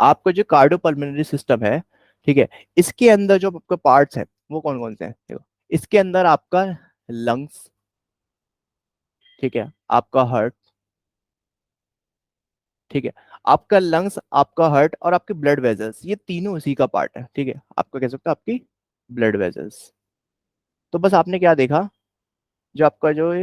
आपका जो cardiopulmonary system है, ठीक है, इसके अंदर जो आपके पार्ट्स हैं वो कौन कौन से हैं? देखो, इसके अंदर आपका लंग्स, ठीक है, आपका हार्ट, ठीक है, आपका लंग्स, आपका हार्ट और आपके ब्लड वेजल्स, ये तीनों उसी का पार्ट है, ठीक है, आपका कह सकते हो आपकी ब्लड वेजल्स। तो बस आपने क्या देखा, जो आपका जो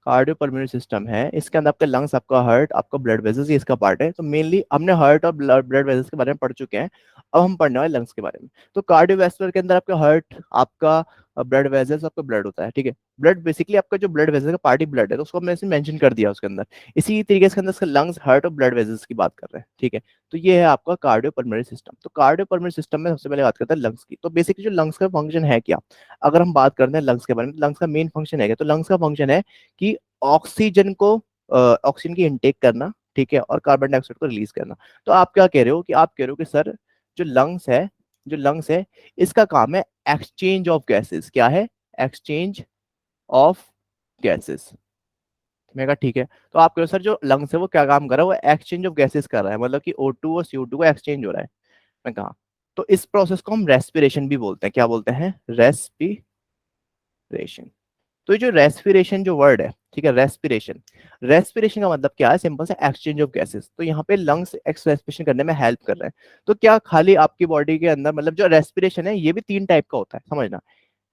कार्डियोपल्मोनरी सिस्टम है इसके अंदर आपका लंग्स, आपका हार्ट, आपका ब्लड वेसल्स, ये इसका पार्ट है। तो मेनली हमने हार्ट और ब्लड वेसल्स के बारे में पढ़ चुके हैं, अब हम पढ़ने वाले लंग्स के बारे में। तो कार्डियोवैस्कुलर के अंदर आपका हार्ट, आपका ब्लड वेसल्स, आपका ब्लड होता है, ठीक है। ब्लड बेसिकली आपका जो ब्लड वेसल्स का पार्ट ही ब्लड है, तो उसको हमने ऐसे मेंशन कर दिया उसके अंदर। इसी तरीके से अंदर लंग्स, हार्ट और ब्लड वेसल्स की बात कर रहे हैं, ठीक है। तो ये है आपका कार्डियोपल्मोनरी सिस्टम। तो कार्डियोपल्मोनरी सिस्टम में सबसे पहले बात करते हैं लंग्स की। तो बेसिकली जो लंग्स का फंक्शन है क्या, अगर हम बात करते हैं लंग्स के बारे में, लंग्स का मेन फंक्शन है क्या? तो लंग्स का फंक्शन है कि ऑक्सीजन को, ऑक्सीजन की इनटेक करना, ठीक है, और कार्बन डाइऑक्साइड को रिलीज करना। तो आप क्या कह रहे हो कि आप कह रहे हो कि सर जो लंग्स है, जो लंग्स है इसका काम है एक्सचेंज ऑफ गैसेस। क्या है? Exchange of gases. मैं कहा ठीक है। तो आप कह रहे हो सर जो लंग्स है वो क्या काम कर रहा है? वो एक्सचेंज ऑफ गैसेस कर रहा है, मतलब कि O2 और CO2 को एक्सचेंज हो रहा है। मैं कहा तो इस प्रोसेस को हम रेस्पिरेशन भी बोलते हैं। क्या बोलते हैं? रेस्पिरेशन। तो ये जो रेस्पिरेशन जो वर्ड है, ठीक है, रेस्पिरेशन, रेस्पिरेशन का मतलब क्या है? सिंपल से एक्सचेंज ऑफ गैसेस। तो यहाँ पे लंग्स रेस्पिरेशन करने में हेल्प कर रहे हैं। तो क्या खाली आपकी बॉडी के अंदर, मतलब जो रेस्पिरेशन है ये भी तीन टाइप का होता है, समझना,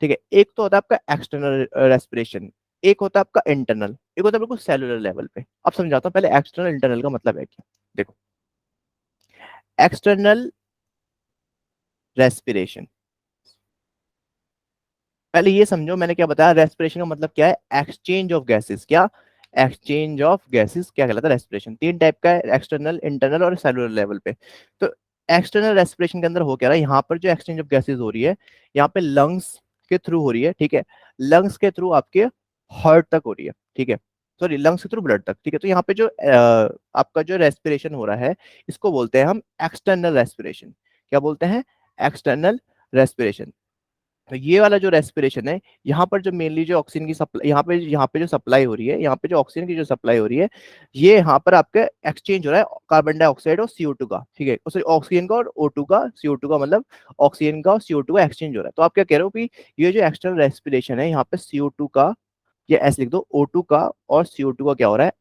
ठीक है। एक तो होता है आपका एक्सटर्नल रेस्पिरेशन, एक होता है आपका इंटरनल, एक होता है बिल्कुल सेलुलर लेवल पे। अब समझाता हूँ पहले एक्सटर्नल इंटरनल का मतलब है क्या। देखो, एक्सटर्नल रेस्पिरेशन, पहले ये समझो मैंने क्या बताया, रेस्पिरेशन का मतलब क्या है? Exchange of gases. क्या? एक्सचेंज ऑफ गैसेस क्या कहलाता है? रेस्पिरेशन। तीन टाइप का है, एक्सटर्नल, इंटरनल और सेलुलर लेवल पे। तो एक्सटर्नल रेस्पिरेशन के अंदर हो क्या रहा है, यहाँ पर जो एक्सचेंज ऑफ गैसेस हो रही है, यहाँ पे लंग्स के थ्रू हो रही है, ठीक है, लंग्स के थ्रू आपके हार्ट तक हो रही है, ठीक है, सॉरी लंग्स के थ्रू ब्लड तक, ठीक है। तो यहाँ पे जो आपका जो रेस्पिरेशन हो रहा है इसको बोलते हैं हम एक्सटर्नल रेस्पिरेशन। क्या बोलते हैं? External respiration. तो ये वाला जो रेस्पिरेशन है, यहाँ पर जो मेनली जो ऑक्सीजन की सप्लाई, यहाँ पे जो सप्लाई हो रही है, यहाँ पे जो ऑक्सीजन की जो सप्लाई हो रही है, ये यहाँ पर आपका एक्सचेंज हो रहा है कार्बन डाइऑक्साइड और CO2 का, ठीक है, सॉरी ऑक्सीजन का और O2 का, CO2 का, मतलब ऑक्सीजन का और CO2 का एक्सचेंज हो रहा है। तो आप क्या कह रहे हो कि ये जो एक्सटर्नल रेस्पिरेशन है, यहाँ पे CO2 का, ये ऐसे लिख दो, O2 का और CO2 का क्या हो रहा है?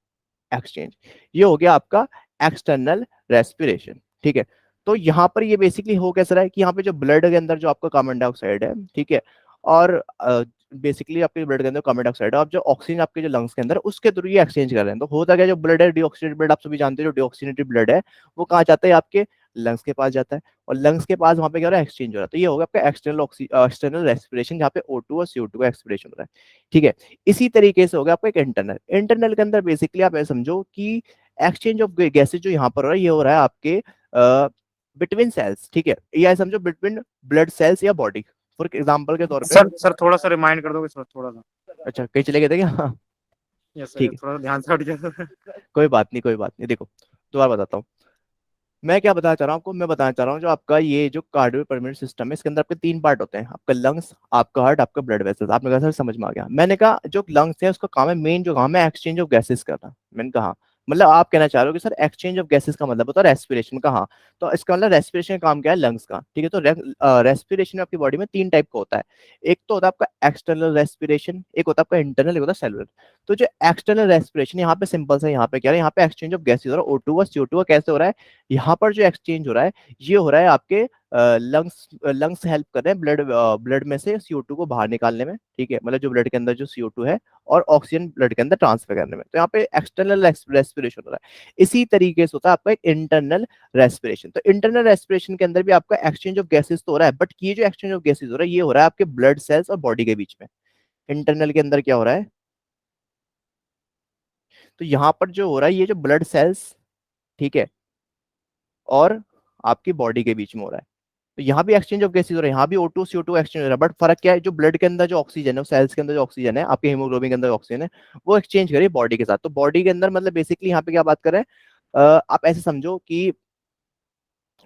एक्सचेंज। ये हो गया आपका एक्सटर्नल रेस्पिरेशन, ठीक है। तो यहाँ पर ये बेसिकली हो कैसा रहा है कि यहाँ पे जो ब्लड के अंदर जो आपका कार्बन डाइऑक्साइड है, ठीक है, और बेसिकली आपके ब्लड के अंदर कार्बन डाइऑक्साइड है, और जो ऑक्सीजन आपके जो लंग्स के अंदर उसके थ्रू ये एक्सचेंज कर रहे हैं। तो होता क्या, जो ब्लड है डीऑक्सीनेटेड ब्लड, आप सभी जानते हो, जो डीऑक्सीनेटेड ब्लड है वो कहाँ जाता है? आपके लंग्स के पास जाता है, और लंग्स के पास वहां पे क्या हो रहा है? एक्सचेंज हो रहा है। तो ये होगा आपका एक्सटर्नल रेस्पिरेशन, जहाँ पे O2 और CO2 का एक्सपिरेशन हो रहा है, ठीक है। इसी तरीके से हो गया आपका एक इंटरनल। इंटरनल के अंदर बेसिकली आप ऐसे समझो कि एक्सचेंज ऑफ गैसेज जो यहाँ पर हो रहा है, ये हो रहा है आपके बिटवीन सेल्स, ठीक है, या समझो बिटवीन ब्लड सेल्स या बॉडी। फॉर एग्जाम्पल के तौर पे, सर सर थोड़ा सा रिमाइंड कर दोगे सर, थोड़ा सा। अच्छा कहीं चले गए थे क्या? हाँ, यस सर, ठीक है, थोड़ा सा ध्यान से हट गया सर। कोई बात नहीं, कोई बात नहीं। देखो, दोबारा बताता हूँ। मैं क्या बताना चाह रहा हूँ आपको, मैं बताना चाह रहा हूँ जो आपका ये जो कार्डियोपल्मोनरी सिस्टम है, इसके अंदर आपके तीन पार्ट होते हैं, आपका लंग्स, आपका हार्ट, आपका ब्लड वेसल्स। आपने कहा सर समझ में आ गया। मैंने कहा जो लंग्स है उसका काम है, मेन जो काम है एक्सचेंज ऑफ गैसेस करना। मैंने कहा मतलब आप कहना चाह रहे हो कि सर एक्सचेंज ऑफ गैसेस का मतलब होता है रेस्पिरेशन का। हाँ, तो इसका मतलब रेस्पिरेशन का काम क्या है? लंग्स का, ठीक है। तो रेस्पिरेशन आपकी बॉडी में तीन टाइप का होता है। एक तो होता है आपका एक्सटर्नल रेस्पिरेशन, एक होता है आपका इंटरनल, एक होता है सेलुलर। तो जो एक्सटर्नल रेस्पिरेशन यहाँ पे सिंपल से, यहाँ पे क्या है, यहाँ पे एक्सचेंज ऑफ गैसेस हो रहा है, O2 और CO2 कैसे हो रहा है? यहाँ पर जो एक्सचेंज हो रहा है ये हो रहा है आपके लंग्स, लंग्स हेल्प कर रहे हैं ब्लड, ब्लड में से CO2 को बाहर निकालने में, ठीक है, मतलब जो ब्लड के अंदर जो CO2 है, और ऑक्सीजन ब्लड के अंदर ट्रांसफर करने में। तो यहाँ पे एक्सटर्नल रेस्पिरेशन हो रहा है। इसी तरीके से होता है आपका एक इंटरनल रेस्पिरेशन। तो इंटरनल रेस्पिरेशन के अंदर भी आपका एक्सचेंज ऑफ गैसेस तो हो रहा है, बट ये जो एक्सचेंज ऑफ गैसेस हो रहा है ये हो रहा है आपके ब्लड सेल्स और बॉडी के बीच में। इंटरनल के अंदर क्या हो रहा है? तो यहाँ पर जो हो रहा है ये जो ब्लड सेल्स, ठीक है, और आपकी बॉडी के बीच में हो रहा है। तो यहाँ भी एक्सचेंज ऑफ गैसेज हो रहा है, यहाँ भी O2 CO2 एक्सचेंज हो रहा है, बट फर्क क्या है? जो ब्लड के अंदर जो ऑक्सीजन है, सेल्स के अंदर जो ऑक्सीजन है, आपके हीमोग्लोबिन के अंदर ऑक्सीजन है, वो एक्सचेंज करिए बॉडी के साथ। तो बॉडी के अंदर मतलब बेसिकली यहाँ पे क्या बात कर रहे हैं, आप ऐसे समझो कि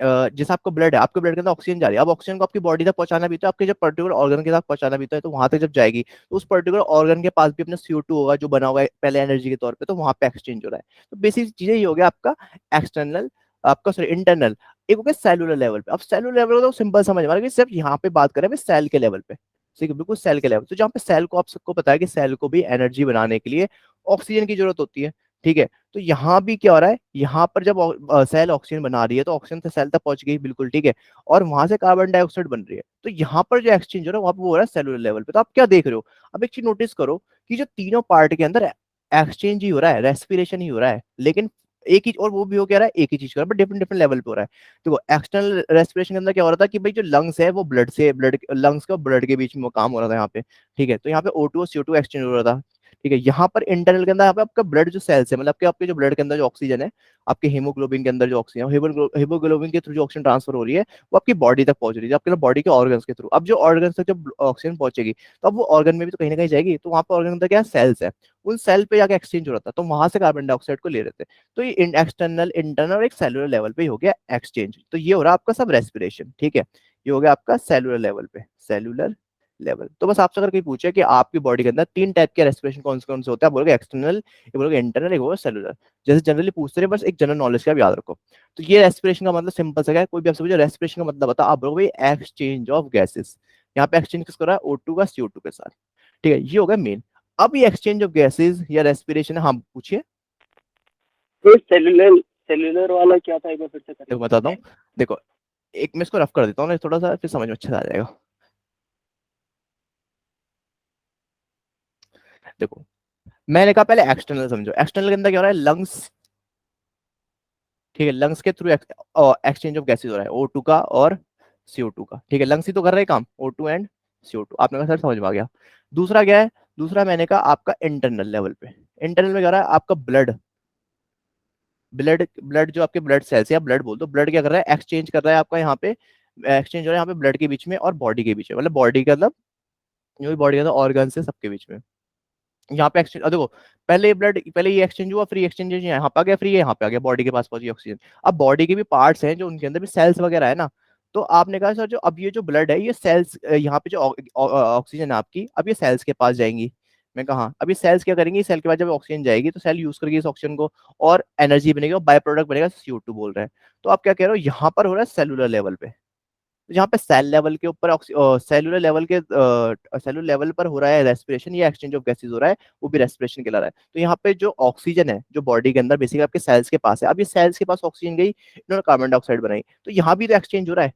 जैसे आपका ब्लड है, आपके ब्लड के अंदर ऑक्सीजन जा रही है, अब ऑक्सीजन को आपकी बॉडी तक पहुंचाना भी तो आपके जब पर्टिकुलर ऑर्गन के साथ पहुंचाना भी तो है, तो वहां तक जब जाएगी तो उस पर्टिकुलर ऑर्गन के पास भी अपना CO2 होगा जो बना हुआ है पहले एनर्जी के तौर पे, तो वहां पे एक्सचेंज हो रहा है। तो बेसिक चीजें ये हो गया आपका एक्सटर्नल आपका सॉरी इंटरनल, एक हो गया सेलुलर लेवल पे। अब सेलुलर लेवल तो सिंपल समझ में आ रहा है, सिर्फ यहाँ पे बात करें सेल के लेवल पे, ठीक है, बिल्कुल सेल के लेवल। तो जहाँ पे सेल को, आप सबको पता है कि सेल को भी एनर्जी बनाने के लिए ऑक्सीजन की जरूरत होती है, ठीक है। तो यहाँ भी क्या हो रहा है, यहाँ पर जब सेल ऑक्सीजन बना रही है तो ऑक्सीजन तो सेल तक पहुंच गई, बिल्कुल ठीक है, और वहां से कार्बन डाइऑक्साइड बन रही है। तो यहाँ पर जो एक्सचेंज हो रहा है वहां पर वो हो रहा है सेलुलर लेवल पे। तो आप क्या देख रहे हो, अब एक चीज नोटिस करो कि जो तीनों पार्ट के अंदर एक्सचेंज ही हो रहा है, रेस्पिरेशन ही हो रहा है, लेकिन एक ही, और वो भी हो क्या रहा है, एक ही चीज कर रहा है, बट डिफरेंट डिफरेंट लेवल पे हो रहा है। देखो एक्सटर्नल रेस्पिरेशन के अंदर क्या हो रहा था कि भाई जो लंग्स है वो ब्लड से, ब्लड लंग्स का ब्लड के बीच में वो काम हो रहा था यहाँ पे, ठीक है। तो यहाँ पे O2 और CO2 एक्सचेंज हो रहा था, ठीक है। यहाँ पर इंटरनल के अंदर यहाँ पे आपका ब्लड जो सेल्स है, मतलब कि आपके जो ब्लड के अंदर जो ऑक्सीजन है, आपके हीमोग्लोबिन के अंदर जो ऑक्सीजन, हीमोग्लोबिन के थ्रू जो ऑक्सीजन ट्रांसफर हो रही है वो आपकी बॉडी तक पहुंच रही है, आपके बॉडी के ऑर्गन्स के थ्रू। अब जो ऑर्गन्स तक जब ऑक्सीजन पहुंचेगी तो अब वो ऑर्गन में भी तो कहीं ना कहीं जाएगी, तो वहां पर ऑर्गन अंदर क्या सेल्स है, उन सेल पे जाके एक्सचेंज हो रहा था, तो वहां से कार्बन डाइऑक्साइड को ले रहे थे। तो ये एक्सटर्नल, इंटरनल और एक सेलुलर लेवल पे ही हो गया एक्सचेंज। तो ये हो रहा है आपका सब रेस्पिरेशन, ठीक है। ये हो गया आपका सेलुलर लेवल पे, सेलुलर लेवल। तो बस आपसे अगर कोई पूछे कि आपकी बॉडी के अंदर तीन टाइप के रेस्पिरेशन कौन से होते हैं, आप बोलोगे एक्सटर्नल, ये बोलोगे इंटरनल, एक होगा सेलुलर। जैसे जनरली पूछते रहे, बस एक जनरल नॉलेज का भी याद रखो। तो ये रेस्पिरेशन का मतलब सिंपल सा है, कोई भी आपसे पूछे रेस्पिरेशन का मतलब बता, आप बोलोगे एक्सचेंज ऑफ गैसेस। यहाँ पे एक्सचेंज किसको रहा है, O2 का CO2 के साथ, ठीक है। ये हो गया मेन। अब ये एक्सचेंज ऑफ गैसेस या रेस्पिरेशन, हाँ पूछिए। तो सेलुलर सेलुलर वाला क्या था, एक बार फिर से करिए। देखो बताता हूँ, देखो एक मैं इसको रफ कर देता हूँ ना, थोड़ा सा फिर समझ में अच्छा आ जाएगा। देखो मैंने कहा पहले एक्सटर्नल समझो, एक्सटर्नल के अंदर क्या हो रहा है, लंग्स, ठीक है, लंग्स के थ्रू एक्सचेंज ऑफ गैसेज हो रहा है, O2 का और CO2 का, ठीक है। लंग्स ही तो कर रहे हैं काम, O2 एंड CO2। आपने कहा सर समझ में आ गया। दूसरा क्या है, दूसरा मैंने कहा आपका इंटरनल लेवल पे। इंटरनल में क्या हो रहा है, आपका ब्लड, ब्लड जो आपके ब्लड सेल्स या ब्लड बोल दो, ब्लड क्या कर रहा है, एक्सचेंज कर रहा है आपका यहाँ पे, एक्सचेंज हो रहा है यहाँ पे ब्लड के बीच में और बॉडी के बीच में, मतलब बॉडी का मतलब जो भी बॉडी के अंदर ऑर्गन है सबके बीच में। यहाँ पे एक्सचेंज, देखो पहले ये ब्लड, पहले ये एक्सचेंज हुआ, फ्री एक्सचेंज यहाँ पे आ गया, फ्री यहाँ पे आ गया, बॉडी के पास पहुंची ऑक्सीजन। अब बॉडी के भी पार्ट्स हैं जो उनके अंदर भी सेल्स वगैरह है ना। तो आपने कहा सर जो अब ये जो ब्लड है ये सेल्स, यहाँ पे जो ऑक्सीजन है आपकी, अब ये सेल्स के पास जाएंगी। मैं कहा हाँ, अब ये सेल्स क्या करेंगी, सेल के बाद जब ऑक्सीजन जाएगी तो सेल यूज करेगी इस ऑक्सीजन को और एनर्जी बनेगी और बाय प्रोडक्ट बनेगा CO2 बोल रहे हैं। तो आप क्या कह रहे हो, यहाँ पर हो रहा है सेलुलर लेवल पे। तो जहाँ पे सेल लेवल के ऊपर सेलुलर लेवल के सेलुलर लेवल पर हो रहा है रेस्पिरेशन, या एक्सचेंज ऑफ गैसेज हो रहा है, वो भी रेस्पिरेशन कहला रहा है। तो यहाँ पे जो ऑक्सीजन है जो बॉडी के अंदर बेसिकली आपके सेल्स के पास है, अब ये सेल्स के पास ऑक्सीजन गई, इन्होंने कार्बन डाइऑक्साइड बनाई, तो यहाँ भी तो एक्सचेंज हो रहा है।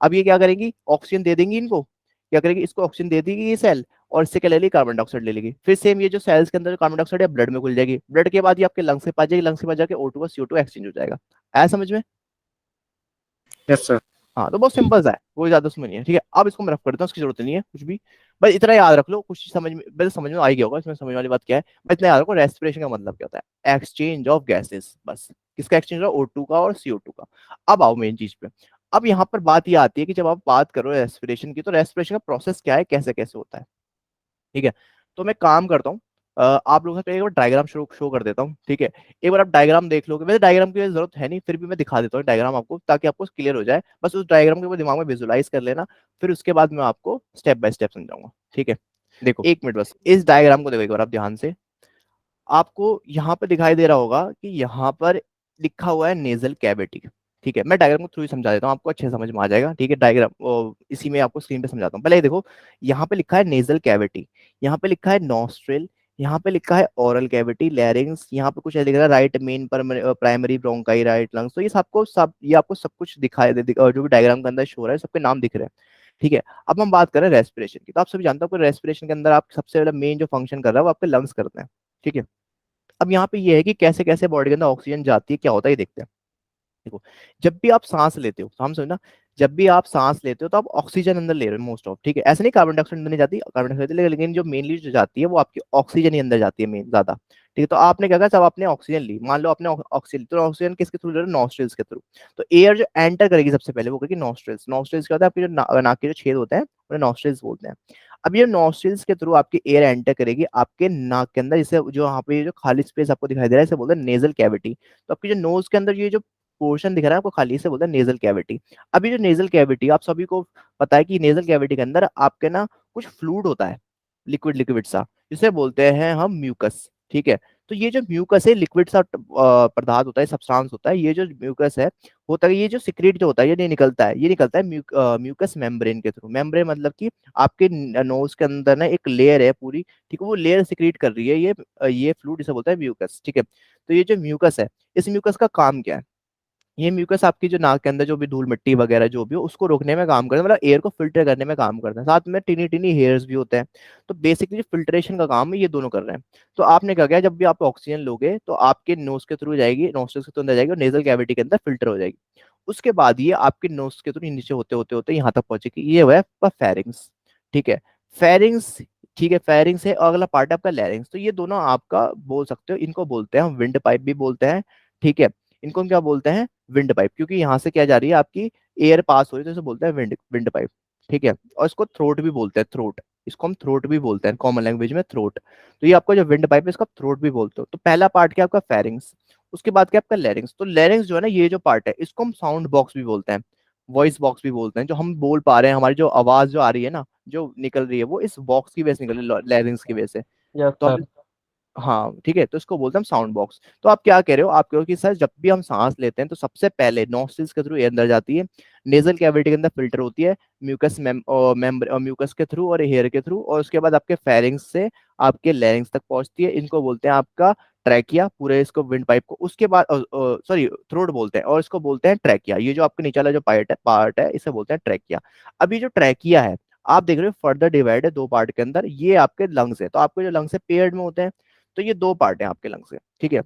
अब ये क्या करेंगी, ऑक्सीजन दे देंगी इनको, क्या करेगी, इसको ऑक्सीजन दे देगी ये सेल, और इससे क्या ले लेगी, कार्बन डाइऑक्साइड ले लेगी। फिर सेम ये जो सेल्स के अंदर कार्बन डाइऑक्साइड है ब्लड में घुल जाएगी, ब्लड के बाद ये आपके लंग्स के पास जाएगी, लंग्स के पास जाके O2 और CO2 एक्सचेंज हो जाएगा। आया समझ में? Yes sir. हाँ तो बहुत सिंपल सा है, कोई ज्यादा उसमें नहीं है, ठीक है। अब इसको मैं रफ कर देता हूँ, उसकी जरूरत नहीं है कुछ भी, बस इतना याद रख लो, कुछ समझ में, बस समझ में आ ही गया होगा, इसमें समझ वाली बात क्या है, बस इतना याद रखो रेस्पिरेशन का मतलब क्या होता है, एक्सचेंज ऑफ गैसेस, बस। किसका एक्सचेंज हो रहा है, O2 का और CO2 का। अब आओ मेन चीज पे। अब यहाँ पर बात ये आती है कि जब आप बात करो रेस्पिरेशन की, तो रेस्पिरेशन का प्रोसेस क्या है, कैसे कैसे होता है, ठीक है। तो मैं काम करता हूँ, आप लोगों को एक बार डायग्राम शो कर देता हूँ, ठीक है। एक बार आप डायग्राम देख लोगे, वैसे डायग्राम की जरूरत है नहीं, फिर भी मैं दिखा देता हूँ डायग्राम आपको, ताकि आपको क्लियर हो जाए, बस उस डायग्राम को दिमाग में विजुलाइज कर लेना, फिर उसके बाद मैं आपको स्टेप बाय स्टेप समझाऊंगा, ठीक है। देखो एक मिनट, बस इस डायग्राम को देखो एक बार आप ध्यान से। आपको यहाँ पे दिखाई दे रहा होगा कि यहाँ पर लिखा हुआ है नेजल कैविटी, ठीक है। मैं डायग्राम को थ्रू ही समझा देता हूँ, आपको अच्छे से समझ में आ जाएगा, ठीक है। डायग्राम इसी में आपको स्क्रीन पे समझाता हूँ। पहले ये देखो, यहाँ पे लिखा है नेजल कैविटी, यहाँ पे लिखा है नॉस्ट्रिल, यहाँ पे लिखा है ओरल कैविटी, लैरिंग्स, यहाँ पे कुछ लिखा है right main primary bronchi, right lungs. तो ये सबको सब ये आपको सब कुछ दिखाई जो भी डायग्राम के अंदर शो हो रहा है सबके नाम दिख रहे हैं, ठीक है। अब हम बात करें रेस्पिरेशन की, तो आप सभी जानते हो कि रेस्पिरेशन के अंदर आप सबसे पहले मेन जो फंक्शन कर रहा है वो आपके लंग्स करते हैं, ठीक है। अब यहाँ पे ये है कि कैसे कैसे बॉडी के अंदर ऑक्सीजन जाती है, क्या होता है ये देखते हैं। देखो जब भी आप सांस लेते हो, तो हम समझना, जब भी आप सांस लेते हो तो आप ऑक्सीजन अंदर ले रहे हो मोस्ट ऑफ, ठीक है। ऐसे नहीं कार्बन डाइऑक्साइड अंदर नहीं जाती, कार्बन डाइऑक्साइड, लेकिन जो मेनली जो जाती है वो आपकी ऑक्सीजन ही अंदर जाती है मेन ज्यादा, ठीक है। तो आपने क्या कहा, जब आपने ऑक्सीजन ली, मान लो आपने ऑक्सीजन, तो ऑक्सीजन किसके थ्रू ले रहे हो, नॉस्ट्रिल्स के थ्रू। तो एयर जो एंटर करेगी सबसे पहले वो करेगी नॉस्ट्रिल्स। नॉस्ट्रिल्स क्या होता है, आपके जो नाक के जो छेद होते हैं उन्हें नॉस्ट्रिल्स बोलते हैं। अब ये नॉस्ट्रिल्स के थ्रू आपकी एयर एंटर करेगी आपके नाक के अंदर, जिसे जो यहाँ पे जो खाली स्पेस आपको दिखाई दे रहा है इसे बोलते हैं नेजल कैविटी। तो आपकी जो नोज के अंदर ये जो पोर्शन दिख रहा है आपको खाली, से बोलते हैं नेजल कैविटी। अभी जो नेजल कैविटी आप सभी को पता है कि नेजल कैविटी के अंदर आपके ना कुछ फ्लूइड होता है, लिक्विड लिक्विड सा, जिसे बोलते हैं हम म्यूकस, ठीक है। तो ये जो म्यूकस है लिक्विड सा पदार्थ होता है, सब्सटेंस होता है, ये जो म्यूकस है होता है, ये जो सिक्रेट जो होता है ये नहीं निकलता है, ये निकलता है म्यूकस मेम्ब्रेन के थ्रू। मेम्ब्रेन मतलब कि आपके नोज के अंदर ना एक लेयर है पूरी, ठीक है, वो लेयर सिक्रेट कर रही है ये फ्लूइड, इसे बोलता है म्यूकस, ठीक है। तो ये जो म्यूकस है, इस म्यूकस का काम क्या है? ये म्यूकस आपकी जो नाक के अंदर जो भी धूल मिट्टी वगैरह जो भी हो उसको रोकने में काम करता है, मतलब एयर को फिल्टर करने में काम करता है, साथ में टीनी टीनी हेयर्स भी होते हैं। तो बेसिकली फिल्ट्रेशन का काम है ये दोनों कर रहे हैं। तो आपने क्या किया, जब भी आप ऑक्सीजन लोगे तो आपके नोज के थ्रू जाएगी, नोस्ट्रल्स के थ्रू अंदर जाएगी और नेजल कैविटी के अंदर फिल्टर हो जाएगी। उसके बाद ये आपके नोज के थ्रू नीचे होते होते होते यहाँ तक पहुंचेगी, ये हुआ है आपका फेरिंग्स, ठीक है। फेरिंग्स, ठीक है, फेरिंग्स है, और अगला पार्ट है आपका लैरिंग्स। तो ये दोनों आपका बोल सकते हो, इनको बोलते हैं हम विंड पाइप भी बोलते हैं, ठीक है। इनको हम क्या बोलते हैं? विंड पाइप, क्योंकि यहाँ से क्या जा रही है आपकी एयर पास हो रही है, तो इसे बोलते हैं विंड विंड पाइप, ठीक है। और इसको थ्रोट भी बोलते हैं, थ्रोट, इसको हम थ्रोट भी बोलते हैं कॉमन लैंग्वेज में, थ्रोट। तो ये आपका जो विंड पाइप है इसका थ्रोट भी बोलते हो। तो पहला पार्ट क्या आपका फेरिंग्स, उसके बाद क्या आपका लैरिंग्स। तो लैरिंग्स जो है ना, ये जो पार्ट है इसको हम साउंड बॉक्स भी बोलते हैं, वॉइस बॉक्स भी बोलते हैं। जो हम बोल पा रहे हैं, हमारी जो आवाज जो आ रही है ना, जो निकल रही है, वो इस बॉक्स की वजह से निकल रही है, लैरिंग्स की वजह से। यस तो हम, सर। हाँ ठीक है, तो इसको बोलते हैं हम साउंड बॉक्स। तो आप क्या कह रहे हो, आप कह रहे हो कि सर जब भी हम सांस लेते हैं तो सबसे पहले नॉस्ट्रिल्स के थ्रू एयर अंदर जाती है, नेजल कैविटी के अंदर फिल्टर होती है म्यूकस म्यूकस के थ्रू और हेयर के थ्रू, और उसके बाद आपके फेरिंग्स से आपके लैरिंग्स तक पहुंचती है, इनको बोलते हैं आपका ट्रैकिया, पूरे इसको विंड पाइप को। उसके बाद सॉरी थ्रोट बोलते हैं, और इसको बोलते हैं ट्रैकिया। ये जो आपके नीचे वाला जो पार्ट है इसे बोलते हैं ट्रैकिया। अब ये जो ट्रैकिया है, आप देख रहे हो फर्दर डिवाइड है दो पार्ट के अंदर, ये आपके लंग्स है। तो आपके जो लंग्स है पेयर्ड में होते हैं, तो ये दो पार्ट है आपके लंग्स के, ठीक है।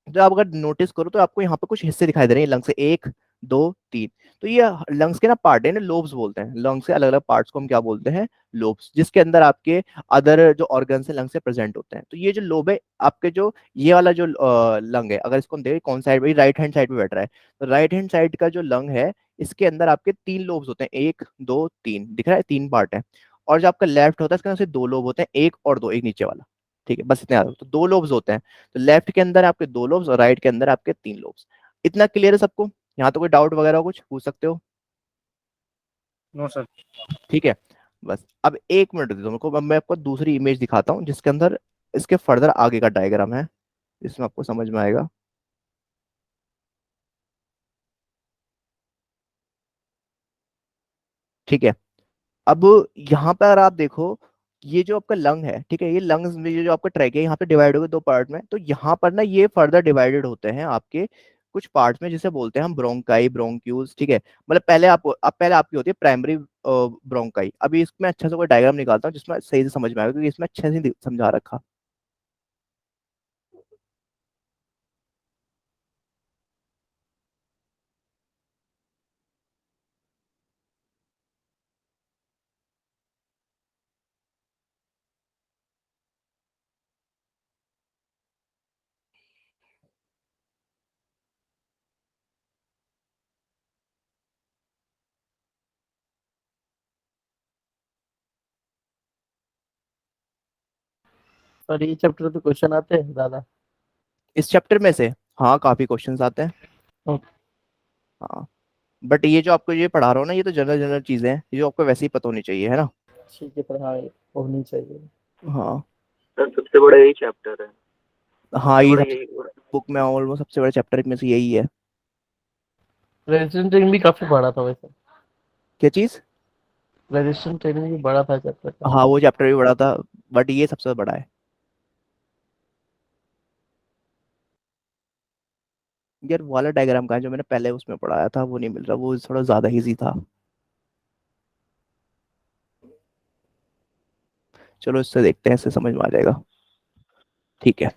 तो आप अगर नोटिस करो तो आपको यहाँ पे कुछ हिस्से दिखाई दे रहे हैं लंग्स से, एक दो तीन। तो ये लंग्स के ना पार्ट है ना, लोब्स बोलते हैं। लंग्स के अलग अलग पार्ट्स को हम क्या बोलते हैं? लोब्स, जिसके अंदर आपके अदर जो ऑर्गन्स है लंग्स से प्रेजेंट होते हैं। तो ये जो लोब है आपके, जो ये वाला जो लंग है, अगर इसको हम देखें कौन साइड, राइट हैंड साइड पे बैठ रहा है, तो राइट हैंड साइड का जो लंग है इसके अंदर आपके तीन लोब्स होते हैं, एक दो तीन, दिख रहा है, तीन पार्ट है। और जो आपका लेफ्ट होता है इसके अंदर सिर्फ दो लोब होते हैं, एक और दो, एक नीचे वाला, ठीक है, बस इतने याद रखो। तो दो लोब्स होते हैं, तो लेफ्ट के अंदर आपके दो लोब्स और राइट के अंदर आपके तीन लोब्स। इतना क्लियर है सबको? यहाँ तो कोई डाउट वगैरह हो, कुछ पूछ सकते हो? No sir. ठीक है, बस अब एक मिनट दे दो मेरे को, अब मैं आपको दूसरी इमेज दिखाता हूँ जिसके अंदर इसके फर्दर आगे का डायग्राम है, इसमें आपको समझ में आएगा। ठीक है, अब यहाँ पर अगर आप देखो, ये जो आपका लंग है, ठीक है, ये लंग्स में ये जो आपका ट्रैक है यहाँ पे डिवाइड हो गए दो पार्ट में। तो यहाँ पर ना ये फर्दर डिवाइडेड होते हैं आपके कुछ पार्ट्स में, जिसे बोलते हैं हम ब्रोंकाई, ब्रोंक्यूल्स, ठीक है। मतलब पहले आप, अब पहले आपकी होती है प्राइमरी ब्रोंकाई। अभी इसमें अच्छा से कोई डायग्राम निकालता हूँ जिसमें सही से समझ में आएगा, क्योंकि इसमें अच्छे से समझा रखा। सर ये चैप्टर पे क्वेश्चन आते हैं ज्यादा? इस चैप्टर में से हाँ काफी क्वेश्चंस आते हैं। ओके। हाँ, बट ये जो आपको ये पढ़ा रहा हूँ ना, ये तो जनरल जनरल चीजें हैं, ये जो आपको वैसे ही पता होनी चाहिए, है ना। ठीक है, पढ़ाई होनी चाहिए। हाँ सर सबसे बड़ा यही चैप्टर है, हाँ, सबसे ये बड़ा सबसे यही। बुक में ऑलमोस्ट सबसे बड़े चैप्टर में से यही है। रजिस्ट्रेशन ट्रेनिंग भी काफी बड़ा था वैसे। क्या चीज? रजिस्ट्रेशन ट्रेनिंग भी बड़ा था चैप्टर हाँ काफी। वो चैप्टर भी बड़ा था, बट ये सबसे बड़ा है। यार वो वाला डायग्राम का है जो मैंने पहले उसमें पढ़ाया था, वो नहीं मिल रहा, वो थोड़ा ज्यादा इजी था। चलो इससे देखते हैं, इससे समझ में आ जाएगा। ठीक है,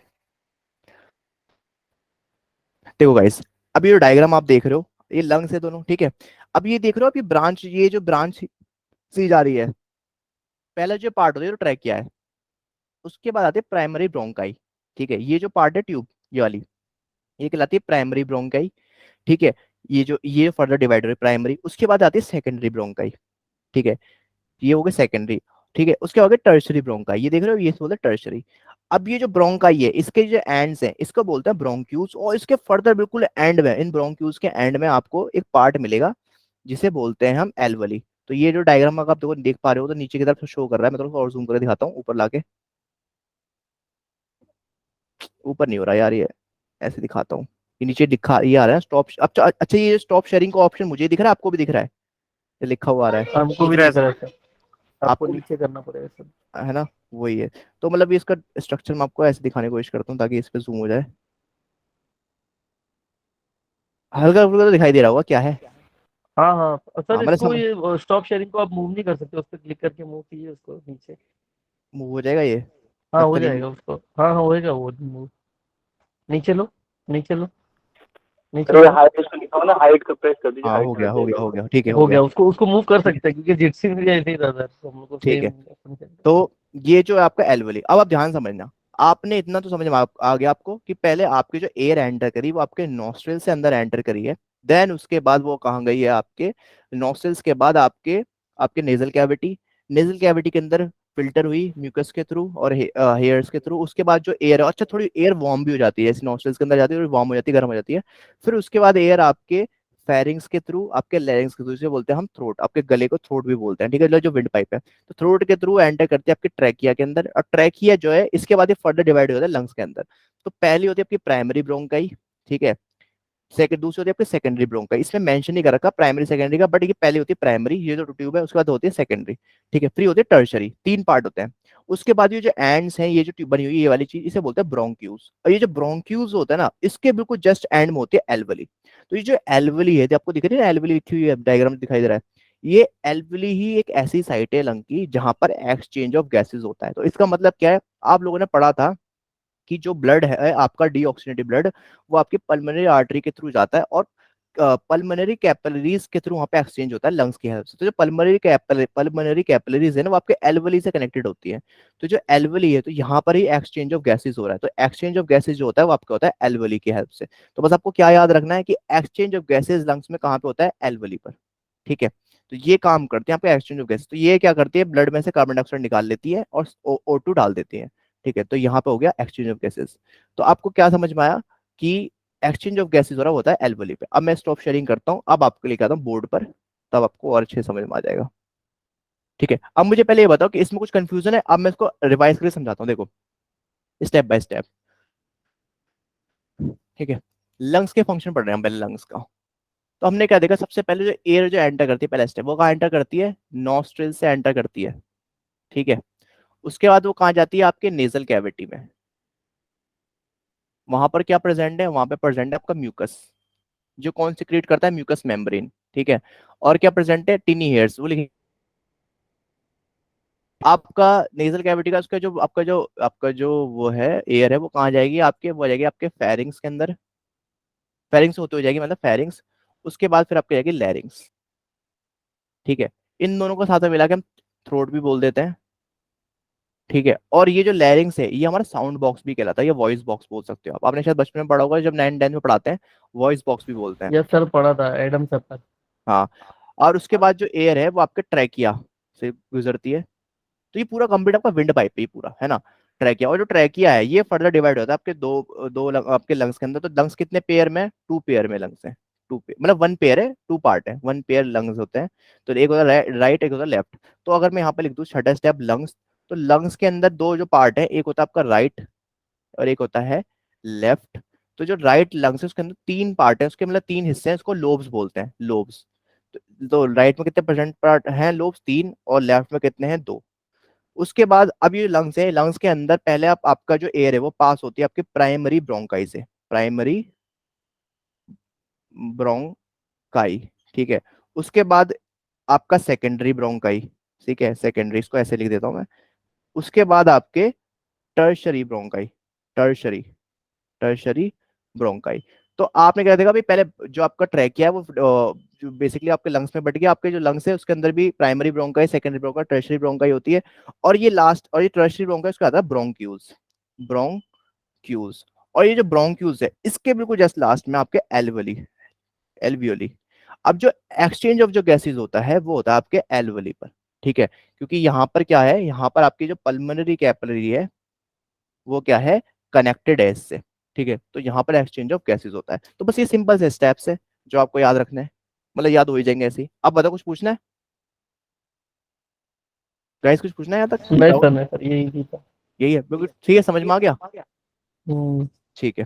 देखो गाइस, अब ये जो डायग्राम आप देख रहे हो, ये लंग्स है दोनों, ठीक है। अब ये देख रहे हो, अब ये ब्रांच, ये जो ब्रांच सी जा रही है, पहला जो पार्ट होता है जो ट्रैक किया है, उसके बाद आती है प्राइमरी ब्रोंकाई, ठीक है। ये जो पार्ट है ट्यूब, ये वाली, ये कहलाती है प्राइमरी ब्रोंकाई, ठीक है। ये फर्दर डिवाइड हो प्राइमरी, उसके बाद आती है सेकेंडरी ब्रोंकाई, ठीक है। ये हो गया सेकेंडरी, ठीक है। उसके बाद टर्शरी ब्रोंकाई, ये देख रहे हो, ये बोलते हैं टर्शरी। अब ये जो ब्रोंकाई है, इसके जो एंड्स हैं इसको बोलते हैं ब्रोंक्यूल्स, और इसके फर्दर बिल्कुल एंड में, इन ब्रोंक्यूल्स के एंड में आपको एक पार्ट मिलेगा जिसे बोलते हैं हम एल्वली। तो ये जो डायग्राम अगर आप देखो देख पा रहे हो, तो नीचे की तरफ शो कर रहा है, मैं थोड़ा और जूम करके दिखाता हूँ ऊपर लाके। ऊपर नहीं हो रहा यार ये, ऐसे दिखाता हूँ, ये नीचे दिखा, ये आ रहा है स्टॉप। अच्छा अच्छा, ये स्टॉप शेयरिंग का ऑप्शन मुझे दिख रहा है, आपको भी दिख रहा है? ये लिखा हुआ आ रहा है, हमको भी दिख रहा है दिख रहा सर। है सर, आपको आपको भी, नीचे करना पड़ेगा सर। है ना? वही है। तो मतलब ये इसका स्ट्रक्चर मैं आपको ऐसे दिखाने की कोशिश करता हूँ ताकि इस पे जूम हो जाए। हल्का फुल्का तो दिखाई दे रहा होगा क्या है। हाँ हाँ हाँ सर, मतलब इसको समझ, ये स्टॉप शेयरिंग को आप मूव नहीं कर सकते, उस पर क्लिक करके मूव कीजिए उसको नीचे। मूव हो जाएगा ये? हाँ हो लगता नहीं जाएगा मूव। उसको, हाँ हाँ होएगा वो मूव। नीचे लो, नीचे लो, नीचे अरे करो। हाइट उसको लिखा हो ना, हाइट को प्रेस कर दीजिए, हाँ हाइट हो में गया आ हो जाएगा गया हो वो। गया, ठीक है हो हो गया। गया, उसको मूव कर ठीक है सकते हैं क्योंकि जिप्सी में भी ऐसे ही था सर, तो हम लोग को ठीक है। सेम। तो ये जो है आपका एल्वली, अब आप ध्यान समझना। आपने इतना तो समझ में आ गया आपको कि पहले आपकी जो एयर एंटर करी वो आपके नॉस्ट्रल से अंदर एंटर करी है, देन उसके बाद वो कहाँ गई है, आपके नॉस्ट्रल्स के बाद आपके आपके नेजल कैविटी, नेजल कैविटी के अंदर फिल्टर हुई म्यूकस के थ्रू और हेयर्स के थ्रू। उसके बाद जो एयर है, अच्छा थोड़ी एयर वार्म भी हो जाती है, जैसे नॉस्ट्रल्स के अंदर जाती है, वार्म हो जाती है, गर्म हो जाती है। फिर उसके बाद एयर आपके फेरिंग्स के थ्रू, आपके लैरिंग्स के थ्रू, इसे बोलते हैं हम थ्रोट, आपके गले को थ्रोट भी बोलते हैं, ठीक है, जो विंड पाइप है। तो थ्रोट के थ्रू एंटर करती है आपके ट्रैकिया के अंदर, और ट्रैकिया जो है इसके बाद ये फर्दर डिवाइड हो जाता है लंग्स के अंदर। तो पहली होती है आपकी प्राइमरी ब्रोंकाई, ठीक है। सेकंड, दूसरी होती है आपकी सेकेंडरी ब्रोंकाई, इसमें मेंशन नहीं कर रखा प्राइमरी सेकेंडरी का, बट ये पहली होती है प्राइमरी, ये जो ट्यूब है, उसके बाद होती है सेकेंडरी, ठीक है। फिर होती है टर्शरी, तीन पार्ट होते हैं। उसके बाद ये जो एंड्स हैं, ये जो ट्यूब बनी हुई है, ये वाली चीज, इसे बोलते हैं ब्रोंक्यूज। और ये जो ब्रोंक्यूज होता है ना, इसके बिल्कुल जस्ट एंड में होती है एल्वली। तो ये जो एल्वली है, जो आपको दिख रही है ना, एल्वली लिखी हुई है डायग्राम में दिखाई दे रहा है, ये एल्वली ही एक ऐसी साइट है लंग की जहां पर एक्सचेंज ऑफ गैसेज होता है। तो इसका मतलब क्या है, आप लोगों ने पढ़ा था कि जो ब्लड है आपका डीऑक्सीनेटेड ब्लड, वो आपके पल्मोनरी आर्टरी के थ्रू जाता है और पल्मोनरी कैपिलरीज के थ्रू वहां पे एक्सचेंज होता है लंग्स की हेल्प से। तो जो पल्मोनरी कैपिलरीज है ना, वो आपके एल्वली से कनेक्टेड होती है। तो जो एल्वली है, तो यहाँ पर ही एक्सचेंज ऑफ गैसेज हो रहा है। तो एक्सचेंज ऑफ गैसेज जो होता है वो आपका होता है एल्वली की हेल्प से। तो बस आपको क्या याद रखना है कि एक्सचेंज ऑफ गैसेज लंग्स में कहाँ पे होता है, एल्वली पर, ठीक है। तो ये काम करते हैं आपके एक्सचेंज ऑफ गैसेज। तो ये क्या करती है, ब्लड में से कार्बन डाइऑक्साइड निकाल लेती है और O2 डाल देती है, ठीक है। तो यहाँ पे हो गया एक्सचेंज ऑफ गैसेस। तो आपको क्या समझ में आया कि एक्सचेंज ऑफ गैसेस हो रहा होता है एल्वली पे। अब मैं स्टॉप शेयरिंग करता हूँ, अब आपको लेके आता हूँ बोर्ड पर, तब आपको और अच्छे समझ में आ जाएगा, ठीक है। अब मुझे पहले ये बताओ कि इसमें कुछ कंफ्यूजन है, अब मैं इसको रिवाइज करके समझाता हूँ, देखो स्टेप बाय स्टेप, ठीक है। लंग्स के फंक्शन पढ़ रहे हैं हम पहले लंग्स का। तो हमने क्या देखा, सबसे पहले जो एयर जो एंटर करती है, पहला स्टेप वो कहाँ एंटर करती है, नॉस्ट्रिल से एंटर करती है, ठीक है। उसके बाद वो कहाँ जाती है, आपके नेजल कैविटी में। वहां पर क्या प्रेजेंट है, वहां पे प्रेजेंट है आपका म्यूकस, जो कौन सिक्रीट करता है, म्यूकस मेम्ब्रेन, ठीक है। और क्या प्रेजेंट है, टिनी हेयर्स, वो लिखेंगे। आपका नेजल कैविटी का, उसका जो आपका जो वो है एयर है, वो कहाँ जाएगी आपके, वो आ जाएगी आपके फेरिंग्स के अंदर, फेरिंग्स होते हो जाएगी, मतलब फेरिंग्स। उसके बाद फिर आपकी जाएगी लैरिंग्स, ठीक है। इन दोनों को साथ में मिला के हम थ्रोट भी बोल देते हैं, ठीक है। और ये जो लैरिंग्स है, ये हमारा साउंड बॉक्स भी कहलाता है, या वॉइस बॉक्स बोल सकते हो आप, आपने शायद बचपन में पढ़ा होगा, जब 9 10 में पढ़ाते हैं, वॉइस बॉक्स भी बोलते हैं। यस सर, पढ़ा था एडम सर पर। हाँ। और उसके बाद जो एयर है वो आपके ट्रैकिया से गुजरती है। तो ये पूरा कंप्लीट आपका विंड पाइप है, ये पूरा है ना, ट्रैकिया। और जो ट्रैकिया है ये फर्दर डिवाइड होता है आपके आपके लंग्स के अंदर। तो लंग्स कितने पेयर में, टू पेयर में लंग्स है, टू पेयर मतलब वन पेयर है, टू पार्ट है, वन पेयर लंग्स होते हैं। तो एक होता है राइट, एक होता है लेफ्ट। तो अगर मैं यहाँ पे लिख दूँ छठा स्टेप लंग्स, तो लंग्स के अंदर दो जो पार्ट है, एक होता है आपका राइट और एक होता है लेफ्ट। तो जो राइट लंग्स है उसके अंदर तीन पार्ट है, उसके मतलब तीन हिस्से हैं, उसको लोब्स बोलते हैं, लोब्स। तो राइट में कितने प्रेजेंट पार्ट हैं, लोब्स तीन, और लेफ्ट में कितने हैं, दो। उसके बाद अब ये लंग्स है, लंग्स के अंदर पहले आपका जो एयर है वो पास होती है आपके प्राइमरी ब्रोंकाई से, प्राइमरी ब्रोंकाई, ठीक है। उसके बाद आपका सेकेंडरी ब्रोंकाई, ठीक है, सेकेंडरी, इसको ऐसे लिख देता हूं मैं। उसके बाद आपके tertiary bronchi, tertiary, tertiary bronchi. तो आपने क्या देखा भाई, पहले जो आपका ट्रैकिया है वो जो बेसिकली आपके लंग्स में बैठ गया, आपके जो लंग्स है उसके अंदर भी primary bronchi, secondary bronchi, tertiary bronchi होती है। और ये लास्ट, और ये टर्शरी ब्रोंकाई, उसका आता है ब्रोंक्यूल्स, ब्रोंक्यूल्स। और ये जो ब्रोंक्यूल्स है, इसके बिल्कुल जस्ट लास्ट में आपके एल्वली, एल्वियोली। अब जो एक्सचेंज ऑफ जो गैसेज होता है वो होता है आपके एल्वली पर, ठीक है। क्योंकि यहाँ पर क्या है, यहाँ पर आपकी जो पल्मोनरी कैपिलरी है वो क्या है, कनेक्टेड है इससे, ठीक है। तो यहाँ पर एक्सचेंज ऑफ गैसेज होता है। तो बस ये सिंपल से स्टेप्स है जो आपको याद रखने हैं, मतलब याद हो ही जाएंगे ऐसे ही। अब बताओ, कुछ पूछना है गाइस, कुछ पूछना है यहाँ तक, नहीं बताओ। सर, नहीं सर, ये इजी था। यही है बिल्कुल, ठीक है, समझ में आ गया। हम्म, ठीक है।